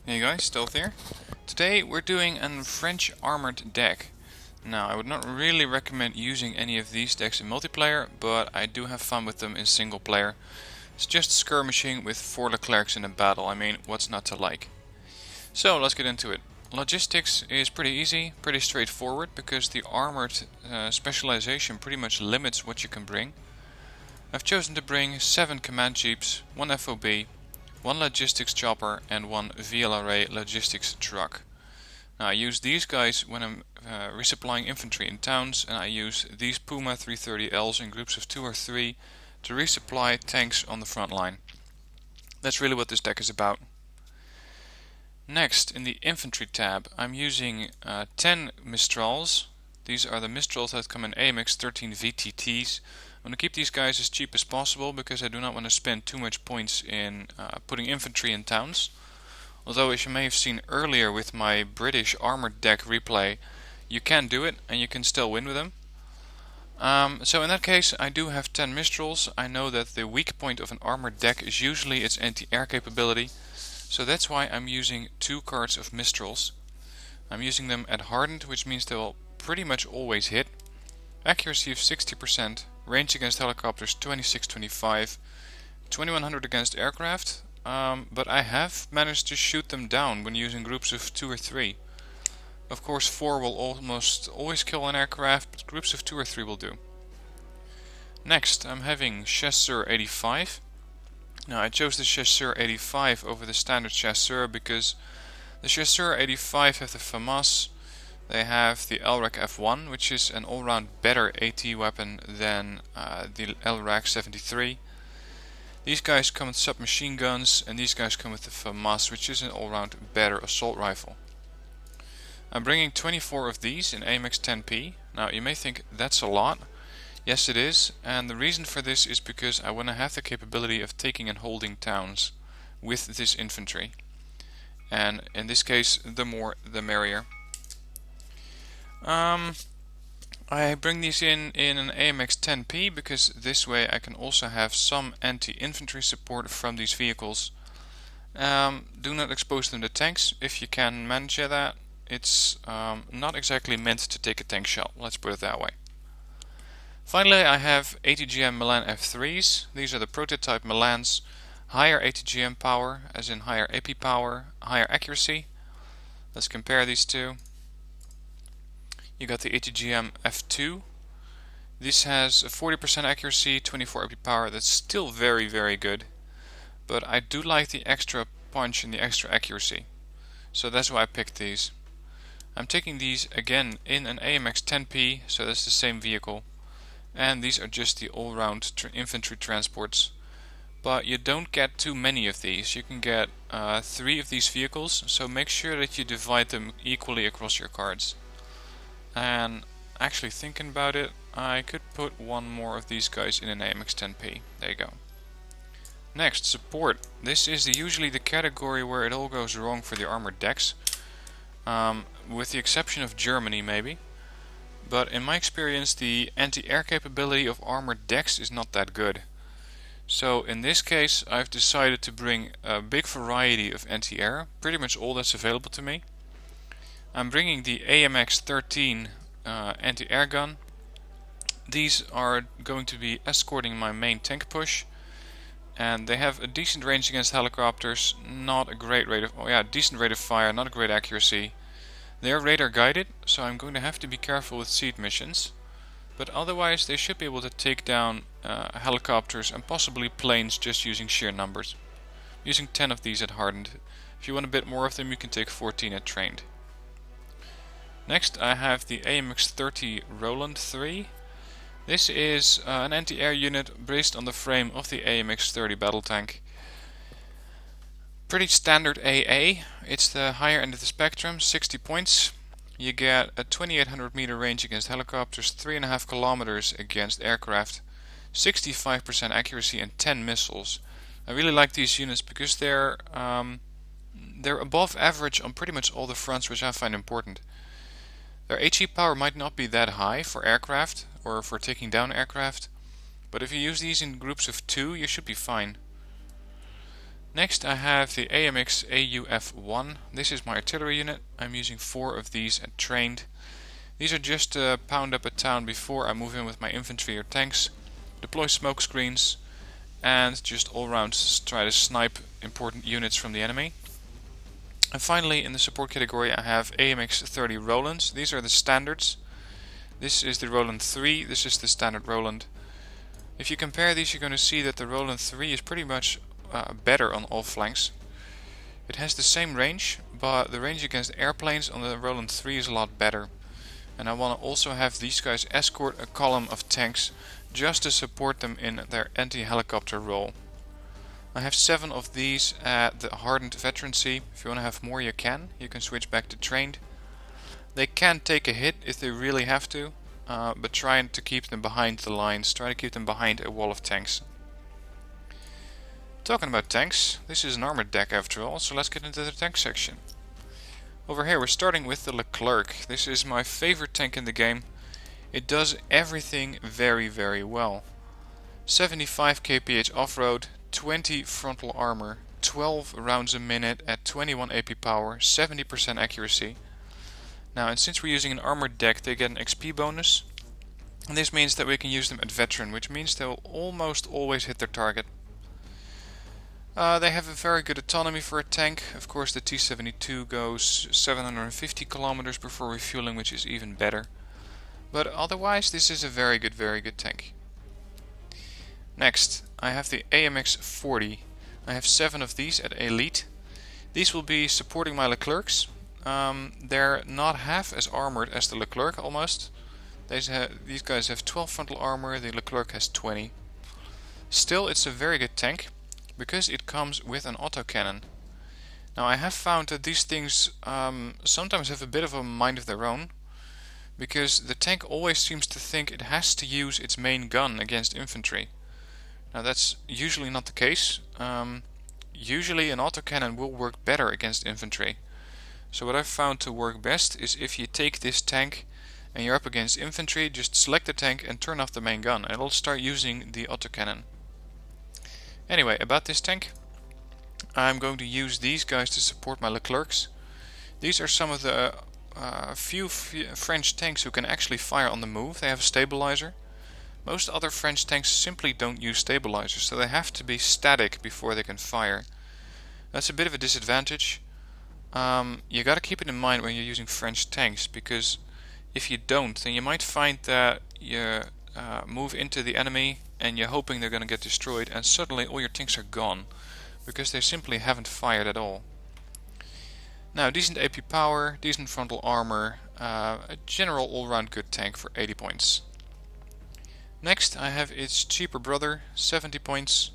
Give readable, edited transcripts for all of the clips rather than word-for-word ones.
Hey guys, Stealth here. Today we're doing a French armored deck. Now, I would not really recommend using any of these decks in multiplayer, but I do have fun with them in single player. It's just skirmishing with 4 Leclercs in a battle. I mean, what's not to like? So, let's get into it. Logistics is pretty easy, pretty straightforward, because the armored specialization pretty much limits what you can bring. I've chosen to bring 7 command jeeps, 1 FOB, 1 logistics chopper and 1 VLRA logistics truck. Now I use these guys when I'm resupplying infantry in towns, and I use these Puma 330Ls in groups of 2 or 3 to resupply tanks on the front line. That's really what this deck is about. Next, in the infantry tab, I'm using 10 Mistrals. These are the Mistrals that come in AMX 13 VTTs. I'm going to keep these guys as cheap as possible because I do not want to spend too much points in putting infantry in towns. Although, as you may have seen earlier with my British armored deck replay, you can do it and you can still win with them. So in that case, I do have 10 Mistrals. I know that the weak point of an armored deck is usually its anti-air capability, so that's why I'm using 2 cards of Mistrals. I'm using them at hardened, which means they will pretty much always hit. Accuracy of 60%, range against helicopters 26-25, 2100 against aircraft, but I have managed to shoot them down when using groups of 2 or 3. Of course 4 will almost always kill an aircraft, but groups of 2 or 3 will do. Next, I'm having Chasseur 85. Now I chose the Chasseur 85 over the standard Chasseur because the Chasseur 85 have the FAMAS. They have the LRAC F1, which is an all-round better AT weapon than the LRAC 73. These guys come with submachine guns, and these guys come with the FAMAS, which is an all-round better assault rifle. I'm bringing 24 of these in AMX 10P. Now you may think that's a lot. Yes it is, and the reason for this is because I want to have the capability of taking and holding towns with this infantry. And in this case, the more the merrier. I bring these in an AMX 10P because this way I can also have some anti-infantry support from these vehicles. Do not expose them to tanks if you can manage that. It's not exactly meant to take a tank shell, let's put it that way. Finally, I have ATGM Milan F3s. These are the prototype Milans. Higher ATGM power, as in higher AP power, higher accuracy. Let's compare these two. You got the ATGM F2. This has a 40% accuracy, 24 AP power. That's still very, very good. But I do like the extra punch and the extra accuracy. So that's why I picked these. I'm taking these again in an AMX 10P, so that's the same vehicle. And these are just the all-round infantry transports. But you don't get too many of these. You can get 3 of these vehicles, so make sure that you divide them equally across your cards. And actually thinking about it, I could put 1 more of these guys in an AMX 10P. There you go. Next, support. This is usually the category where it all goes wrong for the armored decks. With the exception of Germany maybe. But in my experience, the anti-air capability of armored decks is not that good. So in this case, I've decided to bring a big variety of anti-air, pretty much all that's available to me. I'm bringing the AMX 13 anti-air gun. These are going to be escorting my main tank push, and they have a decent range against helicopters, not a great rate of, decent rate of fire, not a great accuracy. They are radar guided, so I'm going to have to be careful with seed missions. But otherwise they should be able to take down helicopters and possibly planes just using sheer numbers. Using 10 of these at hardened. If you want a bit more of them, you can take 14 at trained. Next I have the AMX 30 Roland 3. This is an anti-air unit based on the frame of the AMX 30 battle tank. Pretty standard AA. It's the higher end of the spectrum, 60 points. You get a 2800 meter range against helicopters, 3.5 kilometers against aircraft, 65% accuracy and 10 missiles. I really like these units because they're above average on pretty much all the fronts, which I find important. Their HE power might not be that high for aircraft or for taking down aircraft, but if you use these in groups of 2, you should be fine. Next I have the AMX AUF-1. This is my artillery unit. I'm using 4 of these at trained. These are just to pound up a town before I move in with my infantry or tanks, deploy smoke screens, and just all round try to snipe important units from the enemy. And finally, in the support category, I have AMX-30 Rolands. These are the standards. This is the Roland 3, this is the standard Roland. If you compare these, you're going to see that the Roland 3 is pretty much better on all flanks. It has the same range, but the range against airplanes on the Roland 3 is a lot better. And I want to also have these guys escort a column of tanks just to support them in their anti-helicopter role. I have 7 of these at the hardened veterancy. If you want to have more, you can switch back to trained. They can take a hit if they really have to, but try to keep them behind the lines, try to keep them behind a wall of tanks. Talking about tanks, this is an armored deck after all, so let's get into the tank section. Over here we're starting with the Leclerc. This is my favorite tank in the game. It does everything very, very well. 75 kph off-road, 20 frontal armor, 12 rounds a minute at 21 AP power, 70% accuracy. Now, and since we're using an armored deck, they get an XP bonus. And this means that we can use them at veteran, which means they'll almost always hit their target. They have a very good autonomy for a tank. Of course, the T-72 goes 750 kilometers before refueling, which is even better. But otherwise, this is a very good tank. Next, I have the AMX-40. I have 7 of these at Elite. These will be supporting my Leclercs. They're not half as armored as the Leclerc almost. These guys have 12 frontal armor, the Leclerc has 20. Still, it's a very good tank because it comes with an autocannon. Now, I have found that these things sometimes have a bit of a mind of their own, because the tank always seems to think it has to use its main gun against infantry. Now, that's usually not the case. Usually an autocannon will work better against infantry. So what I've found to work best is if you take this tank and you're up against infantry, just select the tank and turn off the main gun, and it'll start using the autocannon. Anyway, about this tank, I'm going to use these guys to support my Leclercs. These are some of the few French tanks who can actually fire on the move. They have a stabilizer. Most other French tanks simply don't use stabilizers, so they have to be static before they can fire. That's a bit of a disadvantage. You gotta keep it in mind when you're using French tanks, because if you don't, then you might find that you move into the enemy and you're hoping they're gonna get destroyed, and suddenly all your tanks are gone because they simply haven't fired at all. Now, decent AP power, decent frontal armor, a general all-round good tank for 80 points. Next, I have its cheaper brother, 70 points.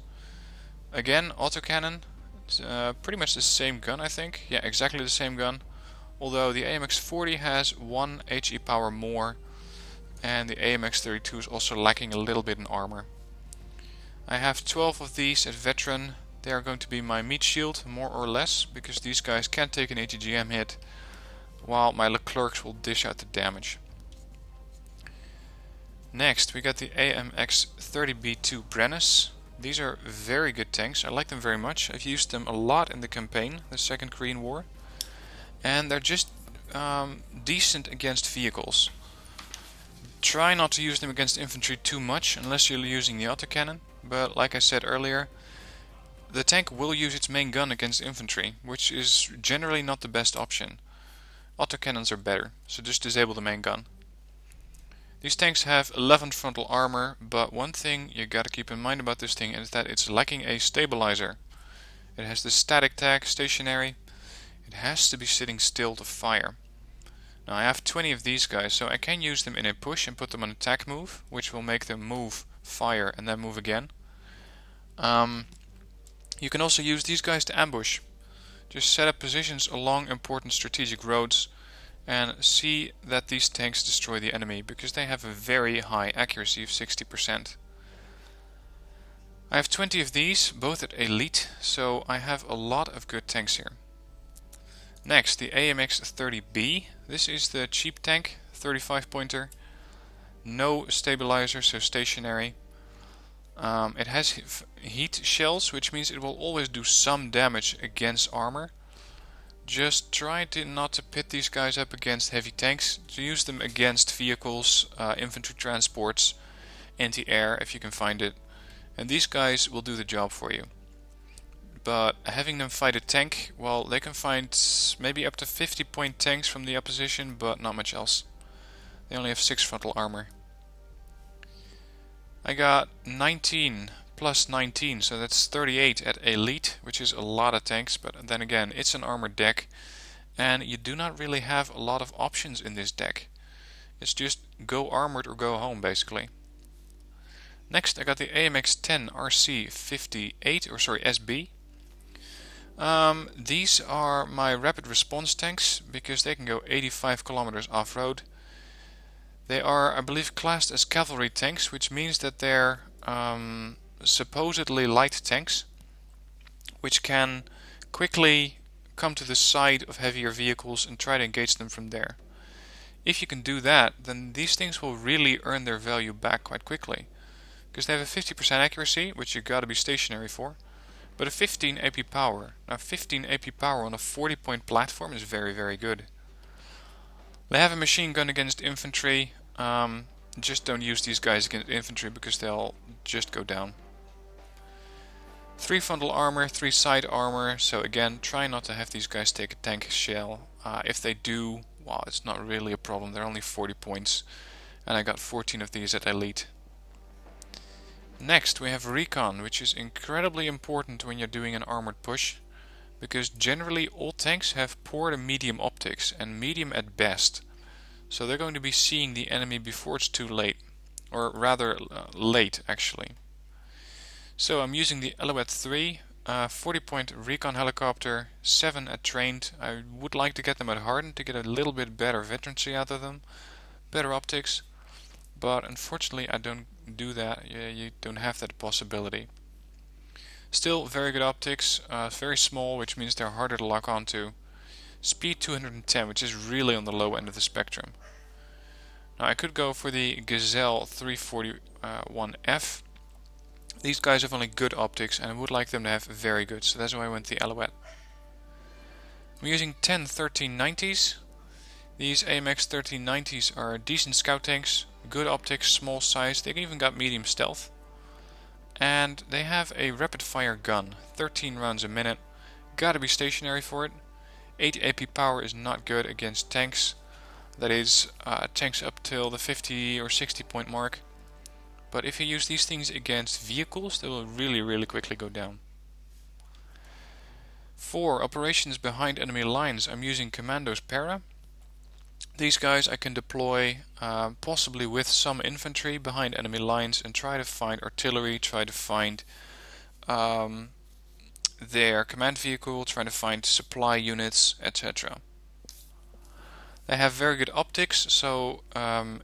Again, autocannon. It's pretty much the same gun, I think. Yeah, exactly the same gun. Although the AMX-40 has 1 HE power more, and the AMX-32 is also lacking a little bit in armor. I have 12 of these at veteran. They are going to be my meat shield, more or less, because these guys can take an ATGM hit, while my Leclercs will dish out the damage. Next, we got the AMX-30B2 Brennus. These are very good tanks. I like them very much. I've used them a lot in the campaign, the Second Korean War. And they're just decent against vehicles. Try not to use them against infantry too much unless you're using the autocannon. But like I said earlier, the tank will use its main gun against infantry, which is generally not the best option. Autocannons are better, so just disable the main gun. These tanks have 11 frontal armor, but one thing you gotta keep in mind about this thing is that it's lacking a stabilizer. It has the static tag, stationary. It has to be sitting still to fire. Now, I have 20 of these guys, so I can use them in a push and put them on attack move, which will make them move, fire, and then move again. You can also use these guys to ambush. Just set up positions along important strategic roads and see that these tanks destroy the enemy, because they have a very high accuracy of 60%. I have 20 of these, both at Elite, so I have a lot of good tanks here. Next, the AMX-30B. This is the cheap tank, 35 pointer. No stabilizer, so stationary. It has heat shells, which means it will always do some damage against armor. Just try to not to pit these guys up against heavy tanks. To use them against vehicles, infantry transports, anti-air if you can find it. And these guys will do the job for you. But having them fight a tank, well, they can find maybe up to 50-point tanks from the opposition, but not much else. They only have 6 frontal armor. I got 19 plus 19, so that's 38 at elite, which is a lot of tanks, but then again, it's an armored deck, and you do not really have a lot of options in this deck. It's just go armored or go home, basically. Next, I got the AMX-10 RC58, or sorry, SB. These are my rapid response tanks, because they can go 85 kilometers off-road. They are, I believe, classed as cavalry tanks, which means that they're supposedly light tanks, which can quickly come to the side of heavier vehicles and try to engage them from there. If you can do that, then these things will really earn their value back quite quickly, because they have a 50% accuracy, which you gotta be stationary for, but a 15 AP power. Now 15 AP power on a 40-point platform is very, very good. They have a machine gun against infantry. Just don't use these guys against infantry because they'll just go down. 3 frontal armor, 3 side armor, so again, try not to have these guys take a tank shell. If they do, well, it's not really a problem, they're only 40 points, and I got 14 of these at elite. Next we have Recon, which is incredibly important when you're doing an armored push, because generally all tanks have poor to medium optics, and medium at best. So they're going to be seeing the enemy before it's too late, or rather late actually. So I'm using the Alouette 3, 40-point recon helicopter, 7 at trained. I would like to get them at hardened to get a little bit better veterancy out of them, better optics, but unfortunately I don't do that. You don't have that possibility. Still very good optics, very small, which means they're harder to lock onto. Speed 210, which is really on the low end of the spectrum. Now I could go for the Gazelle 341F. These guys have only good optics and I would like them to have very good, so that's why I went the Alouette. I'm using 10 1390s. These AMX 1390s are decent scout tanks, good optics, small size, they even got medium stealth. And they have a rapid fire gun, 13 rounds a minute, gotta be stationary for it. 8 AP power is not good against tanks, that is tanks up till the 50 or 60 point mark. But if you use these things against vehicles, they will really quickly go down. For operations behind enemy lines, I'm using commandos para. These guys I can deploy possibly with some infantry behind enemy lines and try to find artillery, try to find their command vehicle, trying to find supply units, etc. They have very good optics, so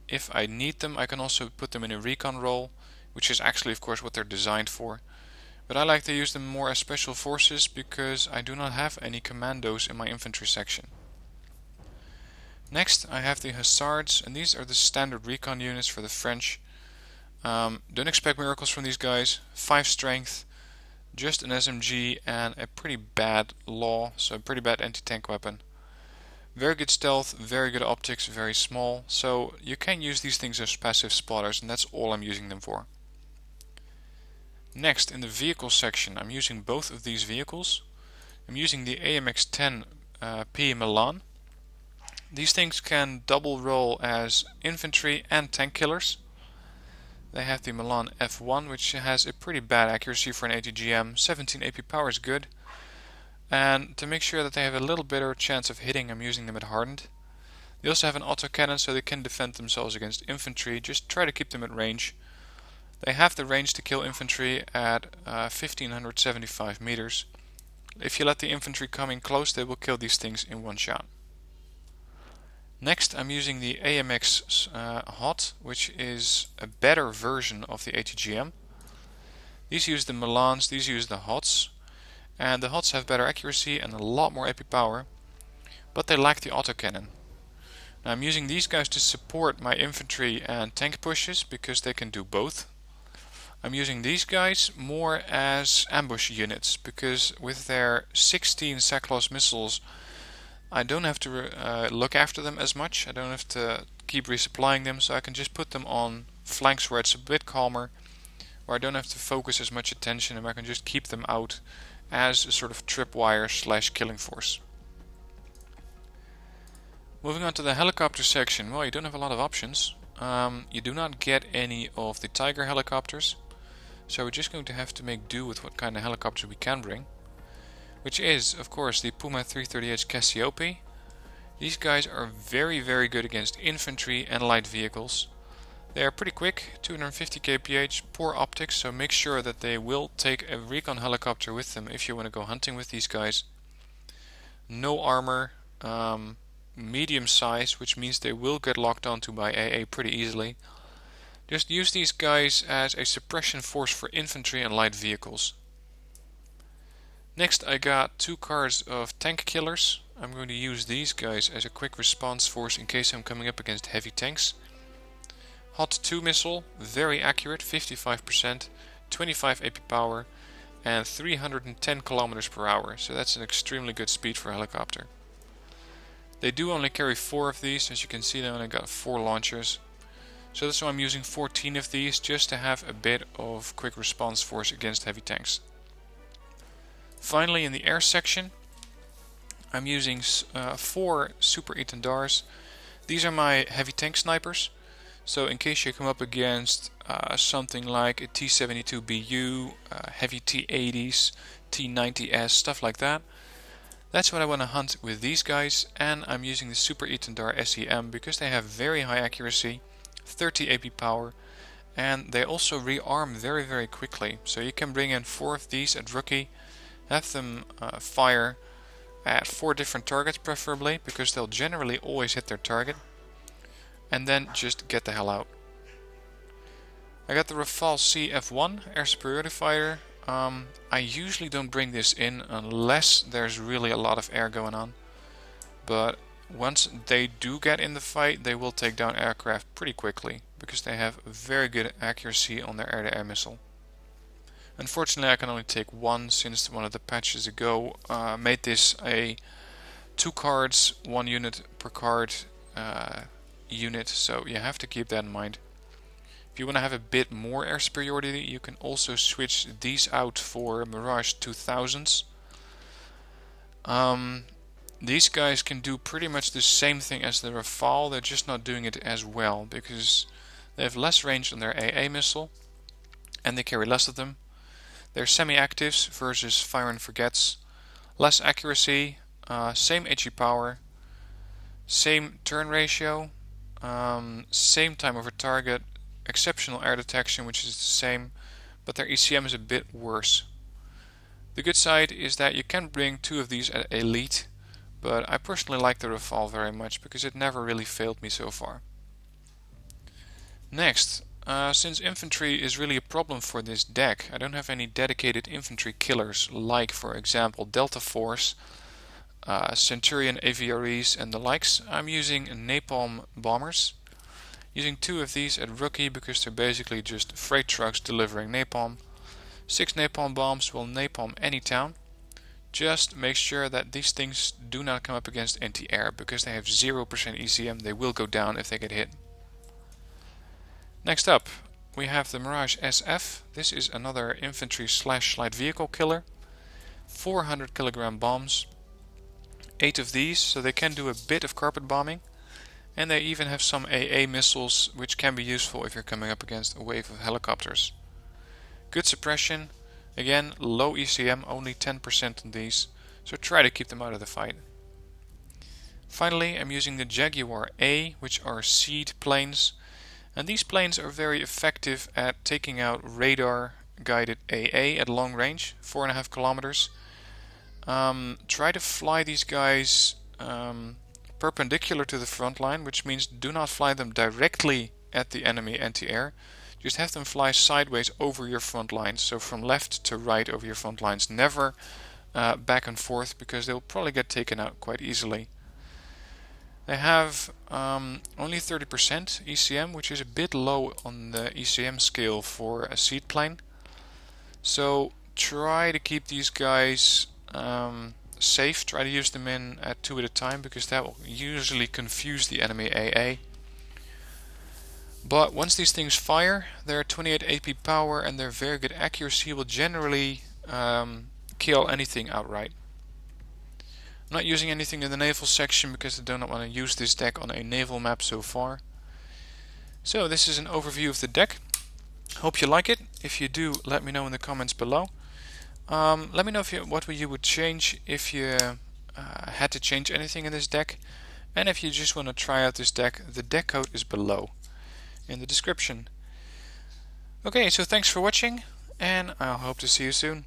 if I need them I can also put them in a recon role, which is actually of course what they're designed for. But I like to use them more as special forces because I do not have any commandos in my infantry section. Next I have the hussards, and these are the standard recon units for the French. Don't expect miracles from these guys. 5 strength, just an SMG and a pretty bad law, so a pretty bad anti-tank weapon. Very good stealth, very good optics, very small, so you can use these things as passive spotters, and that's all I'm using them for. Next, in the vehicle section, I'm using both of these vehicles. I'm using the AMX-10P Milan. These things can double role as infantry and tank killers. They have the Milan F1, which has a pretty bad accuracy for an ATGM. 17 AP power is good. And to make sure that they have a little better chance of hitting, I'm using them at hardened. They also have an autocannon, so they can defend themselves against infantry. Just try to keep them at range. They have the range to kill infantry at 1575 meters. If you let the infantry come in close, they will kill these things in one shot. Next I'm using the AMX Hot, which is a better version of the ATGM. These use the Milans, these use the Hots, and the Hots have better accuracy and a lot more AP power, but they lack the autocannon. Now I'm using these guys to support my infantry and tank pushes because they can do both. I'm using these guys more as ambush units because with their 16 Saklos missiles I don't have to look after them as much. I don't have to keep resupplying them, so I can just put them on flanks where it's a bit calmer, where I don't have to focus as much attention, and I can just keep them out as a sort of tripwire / killing force. Moving on to the helicopter section, well, you don't have a lot of options. You do not get any of the Tiger helicopters, so we're just going to have to make do with what kind of helicopter we can bring, which is, of course, the Puma 330H Cassiope. These guys are very good against infantry and light vehicles. They are pretty quick, 250 kph, poor optics, so make sure that they will take a recon helicopter with them if you want to go hunting with these guys. No armor, medium size, which means they will get locked onto by AA pretty easily. Just use these guys as a suppression force for infantry and light vehicles. Next I got 2 cards of tank killers. I'm going to use these guys as a quick response force in case I'm coming up against heavy tanks. Hot 2 missile, very accurate, 55%, 25 AP power and 310 km per hour, so that's an extremely good speed for a helicopter. They do only carry 4 of these, as you can see. They only got 4 launchers, so that's why I'm using 14 of these, just to have a bit of quick response force against heavy tanks. Finally, in the air section, I'm using 4 Super Etendars. These are my heavy tank snipers. So in case you come up against something like a T-72BU, heavy T-80s, T-90S, stuff like that, that's what I want to hunt with these guys. And I'm using the Super Etendar SEM because they have very high accuracy, 30 AP power, and they also rearm very quickly. So you can bring in 4 of these at rookie, have them fire at 4 different targets preferably, because they'll generally always hit their target, and then just get the hell out. I got the Rafale CF1 air superiority fighter. I usually don't bring this in unless there's really a lot of air going on, but once they do get in the fight, they will take down aircraft pretty quickly because they have very good accuracy on their air-to-air missile. Unfortunately, I can only take 1 since one of the patches ago made this a 2 cards, 1 unit per card unit, so you have to keep that in mind. If you want to have a bit more air superiority, you can also switch these out for Mirage 2000s. These guys can do pretty much the same thing as the Rafale, they're just not doing it as well because they have less range on their AA missile and they carry less of them. They're semi-actives versus fire and forgets, less accuracy, same HE power, same turn ratio, same time over target, exceptional air detection, which is the same, but their ECM is a bit worse. The good side is that you can bring 2 of these at elite, but I personally like the Rafale very much because it never really failed me so far. Next, since infantry is really a problem for this deck, I don't have any dedicated infantry killers like, for example, Delta Force, Centurion AVREs and the likes. I'm using napalm bombers. Using 2 of these at rookie because they're basically just freight trucks delivering napalm. 6 napalm bombs will napalm any town. Just make sure that these things do not come up against anti-air because they have 0% ECM. They will go down if they get hit. Next up, we have the Mirage SF. This is another infantry / light vehicle killer. 400 kilogram bombs. 8 of these, so they can do a bit of carpet bombing. And they even have some AA missiles, which can be useful if you're coming up against a wave of helicopters. Good suppression. Again, low ECM, only 10% on these, so try to keep them out of the fight. Finally, I'm using the Jaguar A, which are seed planes. And these planes are very effective at taking out radar-guided AA at long range, 4.5 kilometers. Try to fly these guys perpendicular to the front line, which means do not fly them directly at the enemy anti-air. Just have them fly sideways over your front lines, so from left to right over your front lines, never back and forth, because they'll probably get taken out quite easily. They have only 30% ECM, which is a bit low on the ECM scale for a seed plane. So try to keep these guys safe. Try to use them in at 2 at a time, because that will usually confuse the enemy AA. But once these things fire, their 28 AP power and their very good accuracy will generally kill anything outright. I'm not using anything in the naval section because I do not want to use this deck on a naval map so far. So this is an overview of the deck. Hope you like it. If you do, let me know in the comments below. Let me know what you would change if you had to change anything in this deck. And if you just want to try out this deck, the deck code is below in the description. Okay, so thanks for watching, and I hope to see you soon.